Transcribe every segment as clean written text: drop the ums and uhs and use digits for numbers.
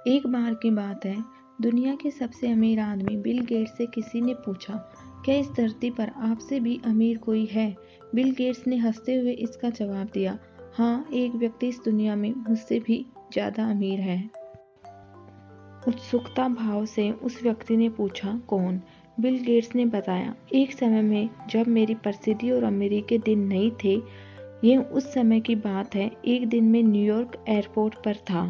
एक बार की बात है, दुनिया के सबसे अमीर आदमी बिल गेट्स से किसी ने पूछा, क्या इस धरती पर आपसे भी अमीर कोई है? बिल गेट्स ने हंसते हुए इसका जवाब दिया, हाँ, एक व्यक्ति इस दुनिया में मुझसे भी ज़्यादा अमीर है। उत्सुकता भाव से उस व्यक्ति ने पूछा, कौन? बिल गेट्स ने बताया, एक समय में जब मेरी प्रसिद्धि और अमीरी के दिन नहीं थे, ये उस समय की बात है। एक दिन मैं न्यूयॉर्क एयरपोर्ट पर था।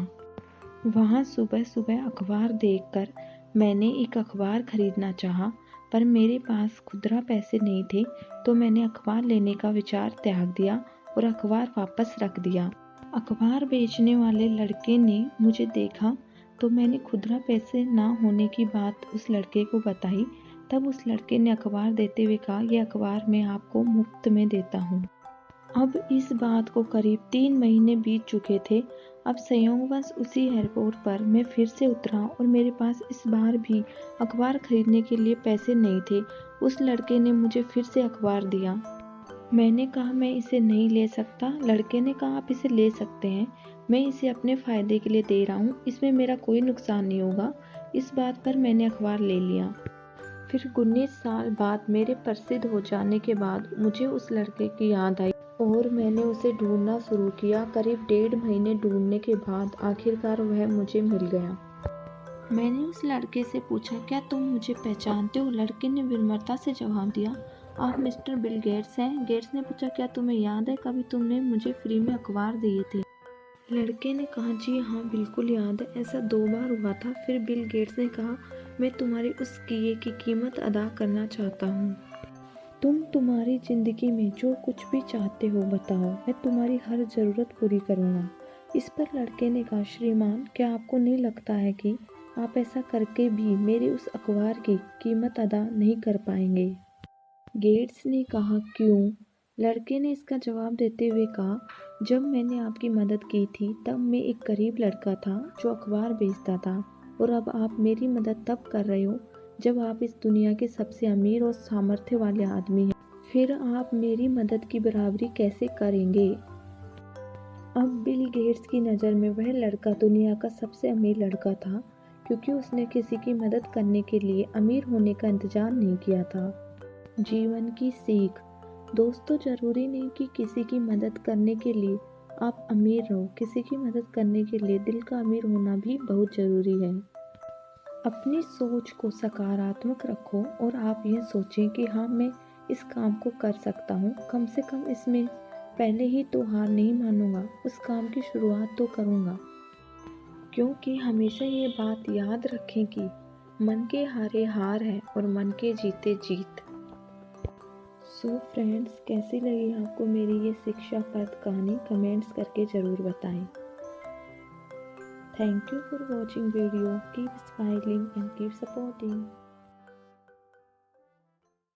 वहाँ सुबह सुबह अखबार देखकर मैंने एक अखबार खरीदना चाहा, पर मेरे पास खुदरा पैसे नहीं थे, तो मैंने अखबार लेने का विचार त्याग दिया और अखबार वापस रख दिया। अखबार बेचने वाले लड़के ने मुझे देखा, तो मैंने खुदरा पैसे ना होने की बात उस लड़के को बताई। तब उस लड़के ने अखबार देते हुए कहा, यह अखबार मैं आपको मुफ्त में देता हूँ। अब इस बात को करीब 3 महीने बीत चुके थे। अब संयोगवश उसी एयरपोर्ट पर मैं फिर से उतरा और मेरे पास इस बार भी अखबार खरीदने के लिए पैसे नहीं थे। उस लड़के ने मुझे फिर से अखबार दिया। मैंने कहा, मैं इसे नहीं ले सकता। लड़के ने कहा, आप इसे ले सकते हैं, मैं इसे अपने फ़ायदे के लिए दे रहा हूँ, इसमें मेरा कोई नुकसान नहीं होगा। इस बात पर मैंने अखबार ले लिया। फिर 19 साल बाद मेरे प्रसिद्ध हो जाने के बाद मुझे उस लड़के की याद आई और मैंने उसे ढूंढना शुरू किया। करीब 1.5 महीने ढूंढने के बाद आखिरकार वह मुझे मिल गया। मैंने उस लड़के से पूछा, क्या तुम मुझे पहचानते हो? लड़के ने विनम्रता से जवाब दिया, आप मिस्टर बिल गेट्स हैं? गेट्स ने पूछा, क्या तुम्हें याद है कभी तुमने मुझे फ्री में अखबार दिए थे? लड़के ने कहा, जी हाँ, बिल्कुल याद है, ऐसा 2 बार हुआ था। फिर बिल गेट्स ने कहा, मैं तुम्हारे उस किए की कीमत अदा करना चाहता हूँ। तुम तुम्हारी ज़िंदगी में जो कुछ भी चाहते हो बताओ, मैं तुम्हारी हर ज़रूरत पूरी करूँगा। इस पर लड़के ने कहा, श्रीमान, क्या आपको नहीं लगता है कि आप ऐसा करके भी मेरे उस अखबार की कीमत अदा नहीं कर पाएंगे? गेट्स ने कहा, क्यों? लड़के ने इसका जवाब देते हुए कहा, जब मैंने आपकी मदद की थी तब मैं एक गरीब लड़का था जो अखबार बेचता था, और अब आप मेरी मदद तब कर रहे हो जब आप इस दुनिया के सबसे अमीर और सामर्थ्य वाले आदमी हैं। फिर आप मेरी मदद की बराबरी कैसे करेंगे? अब बिल गेट्स की नज़र में वह लड़का दुनिया का सबसे अमीर लड़का था, क्योंकि उसने किसी की मदद करने के लिए अमीर होने का इंतजार नहीं किया था। जीवन की सीख, दोस्तों, जरूरी नहीं कि किसी की मदद करने के लिए आप अमीर रहो। किसी की मदद करने के लिए दिल का अमीर होना भी बहुत ज़रूरी है। अपनी सोच को सकारात्मक रखो और आप यह सोचें कि हाँ, मैं इस काम को कर सकता हूँ, कम से कम इसमें पहले ही तो हार नहीं मानूंगा, उस काम की शुरुआत तो करूँगा। क्योंकि हमेशा ये बात याद रखें कि मन के हारे हार है और मन के जीते जीत। सो फ्रेंड्स, कैसी लगी आपको मेरी ये शिक्षाप्रद कहानी? कमेंट्स करके ज़रूर बताएं। Thank you for watching video. Keep smiling and keep supporting.